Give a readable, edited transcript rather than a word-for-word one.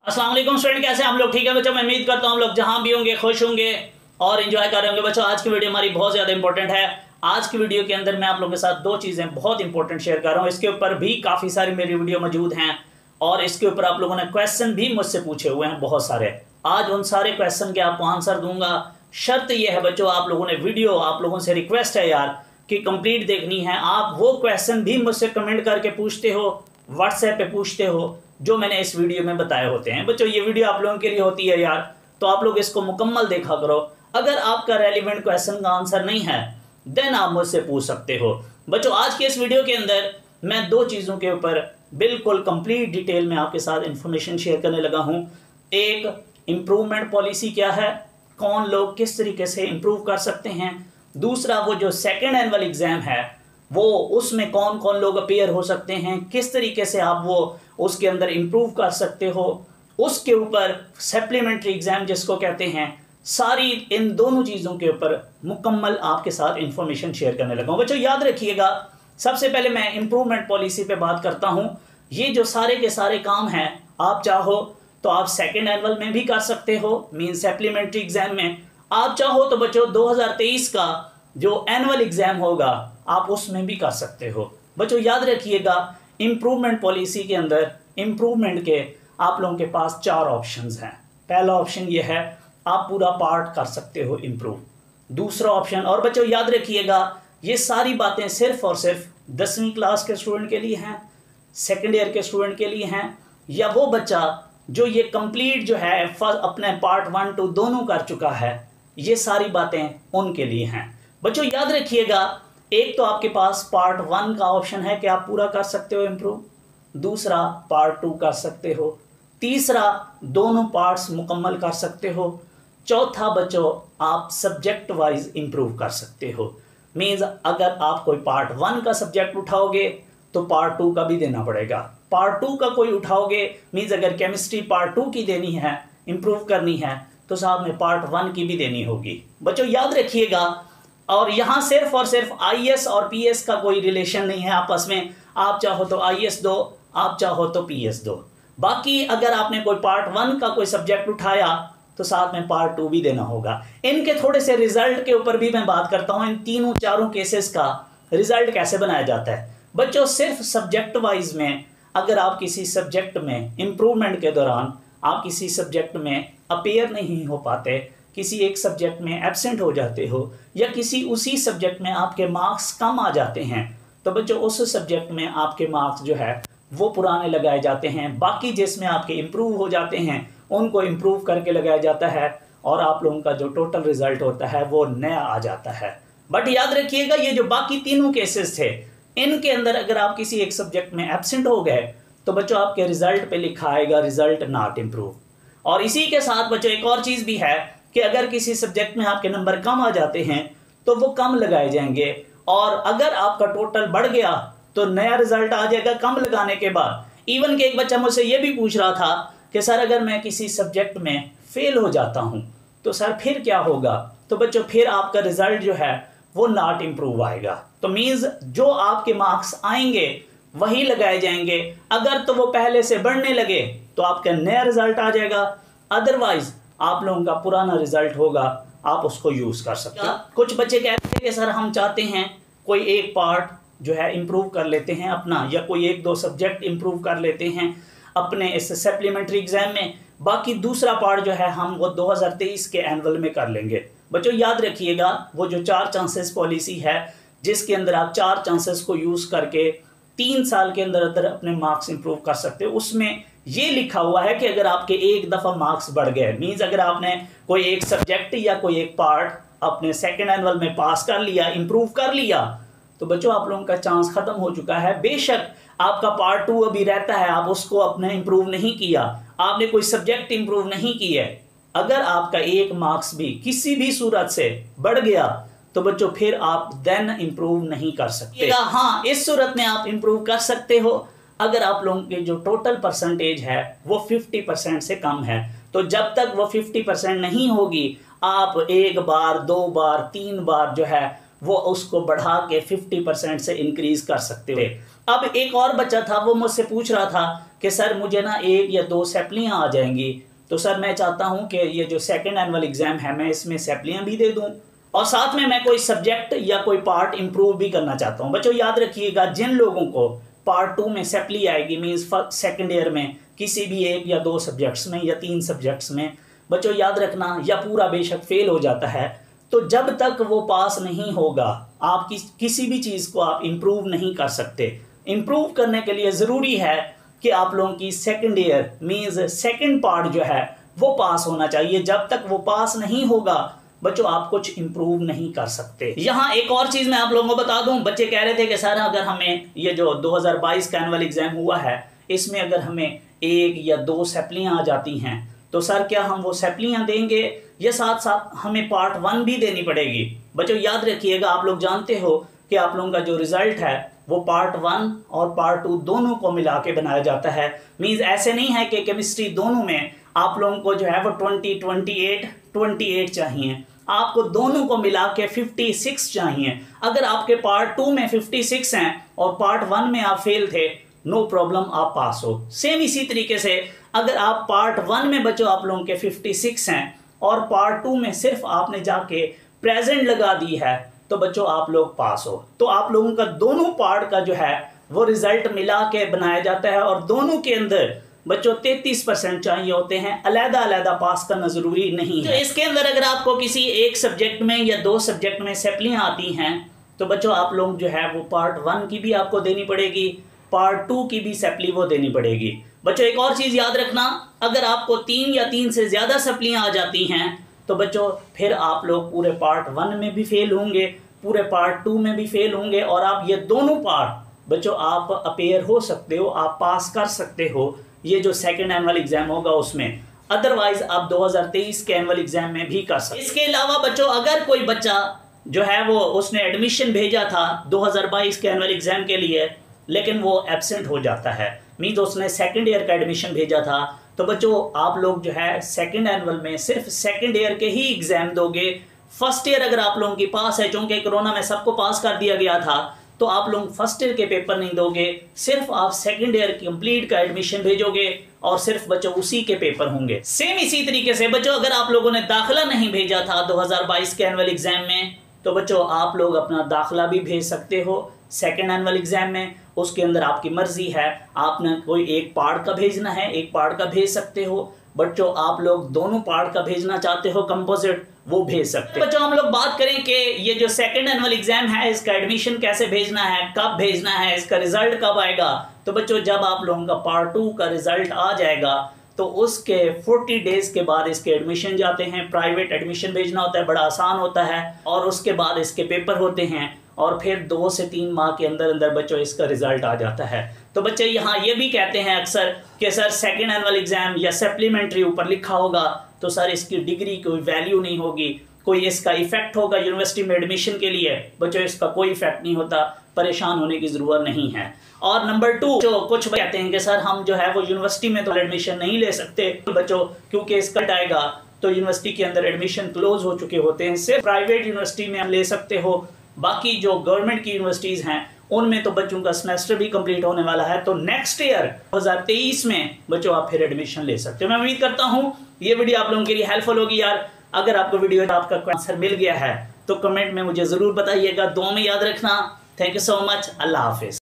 अस्सलाम वालेकुम स्टूडेंट, कैसे हैं आप लोग? ठीक है बच्चों, मैं उम्मीद करता हूँ हम लोग जहां भी होंगे खुश होंगे और एंजॉय कर रहे होंगे। बच्चों आज की वीडियो हमारी बहुत ज़्यादा इंपॉर्टेंट है। आज की वीडियो के अंदर मैं आप लोगों के साथ दो चीज़ें बहुत इंपॉर्टेंट शेयर कर रहा हूँ। इसके ऊपर भी काफ़ी सारी मेरी वीडियो मौजूद हैं और इसके ऊपर आप लोगों ने क्वेश्चन भी मुझसे पूछे हुए हैं बहुत सारे। आज उन सारे क्वेश्चन के आपको आंसर दूंगा। शर्त यह है बच्चों, आप लोगों ने वीडियो, आप लोगों से रिक्वेस्ट है यार कि कंप्लीट देखनी है। आप वो क्वेश्चन भी मुझसे कमेंट करके पूछते हो, व्हाट्सएप पे पूछते हो, जो मैंने इस वीडियो में बताए होते हैं। बच्चों ये वीडियो आप लोगों के लिए होती है यार, तो आप लोग इसको मुकम्मल देखा करो। अगर आपका रेलिवेंट क्वेश्चन का आंसर नहीं है देन आप मुझसे पूछ सकते हो। बच्चों आज के इस वीडियो के अंदर मैं दो चीज़ों के ऊपर बिल्कुल कंप्लीट डिटेल में आपके साथ इंफॉर्मेशन शेयर करने लगा हूं। एक, इम्प्रूवमेंट पॉलिसी क्या है, कौन लोग किस तरीके से इम्प्रूव कर सकते हैं। दूसरा, वो जो सेकेंड एनुअल एग्जाम है वो उसमें कौन कौन लोग अपीयर हो सकते हैं, किस तरीके से आप वो उसके अंदर इम्प्रूव कर सकते हो। उसके ऊपर सप्लीमेंट्री एग्जाम जिसको कहते हैं, सारी इन दोनों चीज़ों के ऊपर मुकम्मल आपके साथ इंफॉर्मेशन शेयर करने लगा हूं। बच्चों याद रखिएगा, सबसे पहले मैं इम्प्रूवमेंट पॉलिसी पे बात करता हूं। ये जो सारे के सारे काम हैं, आप चाहो तो आप सेकेंड एनुअल में भी कर सकते हो, मीन सप्लीमेंट्री एग्जाम में। आप चाहो तो बच्चों 2023 का जो एनुअल एग्जाम होगा आप उसमें भी कर सकते हो। बच्चों याद रखिएगा, इम्प्रूवमेंट पॉलिसी के अंदर इम्प्रूवमेंट के आप लोगों के पास चार ऑप्शंस हैं। पहला ऑप्शन ये है, आप पूरा पार्ट कर सकते हो इम्प्रूव। दूसरा ऑप्शन, और बच्चों याद रखिएगा ये सारी बातें सिर्फ और सिर्फ 10वीं क्लास के स्टूडेंट के लिए हैं, सेकेंड ईयर के स्टूडेंट के लिए हैं, या वो बच्चा जो ये कंप्लीट जो है अपने पार्ट 1, 2 दोनों कर चुका है, ये सारी बातें उनके लिए हैं। बच्चों याद रखिएगा, एक तो आपके पास पार्ट 1 का ऑप्शन है कि आप पूरा कर सकते हो इम्प्रूव, दूसरा पार्ट 2 कर सकते हो, तीसरा दोनों पार्ट्स मुकम्मल कर सकते हो, चौथा बच्चों आप सब्जेक्ट वाइज इम्प्रूव कर सकते हो। मीन्स अगर आप कोई पार्ट 1 का सब्जेक्ट उठाओगे तो पार्ट 2 का भी देना पड़ेगा। पार्ट 2 का कोई उठाओगे, मीन्स अगर केमिस्ट्री पार्ट 2 की देनी है, इम्प्रूव करनी है, तो साथ में पार्ट 1 की भी देनी होगी। बच्चों याद रखिएगा, और यहाँ सिर्फ और सिर्फ आईएएस और पीएस का कोई रिलेशन नहीं है आपस में। आप चाहो तो आईएएस दो, आप चाहो तो पीएस दो। बाकी अगर आपने कोई पार्ट 1 का कोई सब्जेक्ट उठाया तो साथ में पार्ट 2 भी देना होगा। इनके थोड़े से रिजल्ट के ऊपर भी मैं बात करता हूँ। इन तीनों चारों केसेस का रिजल्ट कैसे बनाया जाता है। बच्चों सिर्फ सब्जेक्ट वाइज में, अगर आप किसी सब्जेक्ट में इम्प्रूवमेंट के दौरान आप किसी सब्जेक्ट में अपीयर नहीं हो पाते, किसी एक सब्जेक्ट में एब्सेंट हो जाते हो, या किसी उसी सब्जेक्ट में आपके मार्क्स कम आ जाते हैं, तो बच्चों उस सब्जेक्ट में आपके मार्क्स जो है वो पुराने लगाए जाते हैं। बाकी जिसमें आपके इम्प्रूव हो जाते हैं उनको इम्प्रूव करके लगाया जाता है और आप लोगों का जो टोटल रिजल्ट होता है वो नया आ जाता है। बट याद रखिएगा, ये जो बाकी तीनों केसेस थे, इनके अंदर अगर आप किसी एक सब्जेक्ट में एब्सेंट हो गए तो बच्चों आपके रिजल्ट पे लिखा आएगा रिजल्ट नॉट इम्प्रूव। और इसी के साथ बच्चों एक और चीज़ भी है कि अगर किसी सब्जेक्ट में आपके नंबर कम आ जाते हैं तो वो कम लगाए जाएंगे, और अगर आपका टोटल बढ़ गया तो नया रिजल्ट आ जाएगा कम लगाने के बाद। इवन कि एक बच्चा मुझसे ये भी पूछ रहा था कि सर अगर मैं किसी सब्जेक्ट में फेल हो जाता हूँ तो सर फिर क्या होगा। तो बच्चों फिर आपका रिजल्ट जो है वो नॉट इम्प्रूव आएगा। तो मीन्स जो आपके मार्क्स आएंगे वही लगाए जाएंगे। अगर तो वो पहले से बढ़ने लगे तो आपका नया रिजल्ट आ जाएगा, अदरवाइज आप लोगों का पुराना रिजल्ट होगा, आप उसको यूज कर सकते हैं। कुछ बच्चे कहते हैं कि सर हम चाहते हैं कोई एक पार्ट जो है इम्प्रूव कर लेते हैं अपना, या कोई एक दो सब्जेक्ट इम्प्रूव कर लेते हैं अपने इस सप्लीमेंट्री एग्जाम में, बाकी दूसरा पार्ट जो है हम वो 2023 के एनुअल में कर लेंगे। बच्चों याद रखिएगा, वो जो 4 चांसेस पॉलिसी है जिसके अंदर आप 4 चांसेस को यूज करके 3 साल के अंदर अंदर अपने मार्क्स इंप्रूव कर सकते हो, उसमें ये लिखा हुआ है कि अगर आपके एक दफ़ा मार्क्स बढ़ गए, मीन्स अगर आपने कोई एक सब्जेक्ट या कोई एक पार्ट अपने सेकेंड एनुअल में पास कर लिया, इंप्रूव कर लिया, तो बच्चों आप लोगों का चांस खत्म हो चुका है। बेशक आपका पार्ट 2 अभी रहता है, आप उसको अपने इंप्रूव नहीं किया, आपने कोई सब्जेक्ट इंप्रूव नहीं किया, अगर आपका एक मार्क्स भी किसी भी सूरत से बढ़ गया तो बच्चों फिर आप देन इंप्रूव नहीं कर सकते। हाँ, इस सूरत में आप इंप्रूव कर सकते हो अगर आप लोगों के जो टोटल परसेंटेज है वो 50% से कम है। तो जब तक वो 50% नहीं होगी, आप एक बार, 2 बार, 3 बार जो है वो उसको बढ़ा के 50% से इंक्रीज कर सकते हो। अब एक और बच्चा था, वो मुझसे पूछ रहा था कि सर मुझे ना 1 या 2 सैप्लियाँ आ जाएंगी, तो सर मैं चाहता हूँ कि ये जो सेकंड एनुअल एग्ज़ाम है मैं इसमें सैप्लियाँ भी दे दूँ और साथ में मैं कोई सब्जेक्ट या कोई पार्ट इम्प्रूव भी करना चाहता हूँ। बच्चों याद रखिएगा, जिन लोगों को पार्ट 2 में सैप्ली आएगी, मीन्स सेकेंड ईयर में किसी भी 1 या 2 सब्जेक्ट्स में या 3 सब्जेक्ट्स में, बच्चों याद रखना, या पूरा बेशक फेल हो जाता है, तो जब तक वो पास नहीं होगा आप किसी भी चीज़ को आप इम्प्रूव नहीं कर सकते। इम्प्रूव करने के लिए ज़रूरी है कि आप लोगों की second year means second part जो है वो पास होना चाहिए। जब तक वो पास नहीं होगा बच्चों आप कुछ इम्प्रूव नहीं कर सकते। यहाँ एक और चीज़ मैं आप लोगों को बता दूं, बच्चे कह रहे थे कि सर अगर हमें ये जो 2022 का एनुअल एग्जाम हुआ है इसमें अगर हमें 1 या 2 सैप्लियाँ आ जाती हैं तो सर क्या हम वो सैप्लियाँ देंगे या साथ साथ हमें पार्ट 1 भी देनी पड़ेगी। बच्चों याद रखिएगा, आप लोग जानते हो कि आप लोगों का जो रिजल्ट है वो पार्ट 1 और पार्ट 2 दोनों को मिला के बनाया जाता है। मीन्स ऐसे नहीं है कि केमिस्ट्री दोनों में आप लोगों को जो है वो 28 चाहिए, आपको दोनों को मिला के 56 चाहिए। अगर आपके पार्ट 2 में 56 हैं और पार्ट 1 में आप फेल थे, नो प्रॉब्लम, आप पास हो। सेम इसी तरीके से अगर आप पार्ट 1 में बच्चों आप लोगों के 56 हैं और पार्ट 2 में सिर्फ आपने जाके प्रेजेंट लगा दी है तो बच्चों आप लोग पास हो। तो आप लोगों का दोनों पार्ट का जो है वो रिजल्ट मिला के बनाया जाता है और दोनों के अंदर बच्चों 33% चाहिए होते हैं, अलग अलग पास करना जरूरी नहीं है। तो इसके अंदर अगर आपको किसी एक सब्जेक्ट में या 2 सब्जेक्ट में सैप्लियाँ आती हैं तो बच्चों आप लोग जो है वो पार्ट 1 की भी आपको देनी पड़ेगी, पार्ट 2 की भी सैप्ली वो देनी पड़ेगी। बच्चों एक और चीज़ याद रखना, अगर आपको 3 या 3 से ज़्यादा सैप्लियाँ आ जाती हैं तो बच्चों फिर आप लोग पूरे पार्ट 1 में भी फेल होंगे, पूरे पार्ट 2 में भी फेल होंगे और आप ये दोनों पार्ट बच्चों आप अपेयर हो सकते हो, आप पास कर सकते हो ये जो सेकंड एनुअल एग्जाम होगा उसमें। अदरवाइज आप 2023 के एनुअल एग्जाम में भी कर सकते। इसके अलावा बच्चों अगर कोई बच्चा जो है वो उसने एडमिशन भेजा था 2022 के एनुअल एग्जाम के लिए लेकिन वो एब्सेंट हो जाता है, मीन्स उसने सेकंड ईयर का एडमिशन भेजा था, तो बच्चों आप लोग जो है सेकंड एनुअल में सिर्फ सेकंड ईयर के ही एग्जाम दोगे। फर्स्ट ईयर अगर आप लोगों की पास है, चूंकि कोरोना में सबको पास कर दिया गया था, तो आप लोग फर्स्ट ईयर के पेपर नहीं दोगे, सिर्फ आप सेकंड ईयर कंप्लीट का एडमिशन भेजोगे और सिर्फ बच्चों उसी के पेपर होंगे। सेम इसी तरीके से बच्चों अगर आप लोगों ने दाखिला नहीं भेजा था 2022 के एनुअल एग्जाम में तो बच्चों आप लोग अपना दाखिला भी भेज सकते हो सेकंड एनुअल एग्जाम में। उसके अंदर आपकी मर्जी है, आपने कोई एक पार्ट का भेजना है एक पार्ट का भेज सकते हो। बच्चों आप लोग दोनों पार्ट का भेजना चाहते हो कंपोजिट, वो भेज सकते हैं। बच्चों हम लोग बात करें कि ये जो सेकंड एनुअल एग्जाम है इसका एडमिशन कैसे भेजना है, कब भेजना है, इसका रिजल्ट कब आएगा। तो बच्चों जब आप लोगों का पार्ट 2 का रिजल्ट आ जाएगा तो उसके 40 डेज के बाद इसके एडमिशन जाते हैं। प्राइवेट एडमिशन भेजना होता है, बड़ा आसान होता है, और उसके बाद इसके पेपर होते हैं और फिर 2 से 3 माह के अंदर अंदर बच्चों इसका रिजल्ट आ जाता है। तो बच्चे यहाँ ये भी कहते हैं अक्सर कि सर सेकंड एनुअल एग्जाम या सप्लीमेंट्री ऊपर लिखा होगा तो सर इसकी डिग्री कोई वैल्यू नहीं होगी, कोई इसका इफेक्ट होगा यूनिवर्सिटी में एडमिशन के लिए। बच्चों इसका कोई इफेक्ट नहीं होता, परेशान होने की जरूरत नहीं है। और नंबर 2 जो कुछ कहते हैं कि सर हम जो है वो यूनिवर्सिटी में तो एडमिशन नहीं ले सकते बच्चों, क्योंकि इसका आएगा तो यूनिवर्सिटी के अंदर एडमिशन क्लोज हो चुके होते हैं, सिर्फ प्राइवेट यूनिवर्सिटी में हम ले सकते हो। बाकी जो गवर्नमेंट की यूनिवर्सिटीज़ हैं उनमें तो बच्चों का सेमेस्टर भी कंप्लीट होने वाला है, तो नेक्स्ट ईयर 2023 में बच्चों आप फिर एडमिशन ले सकते हो। मैं उम्मीद करता हूँ ये वीडियो आप लोगों के लिए हेल्पफुल होगी यार। अगर आपको वीडियो आपका आंसर मिल गया है तो कमेंट में मुझे ज़रूर बताइएगा, दुआ में याद रखना। थैंक यू सो मच, अल्लाह हाफिज़।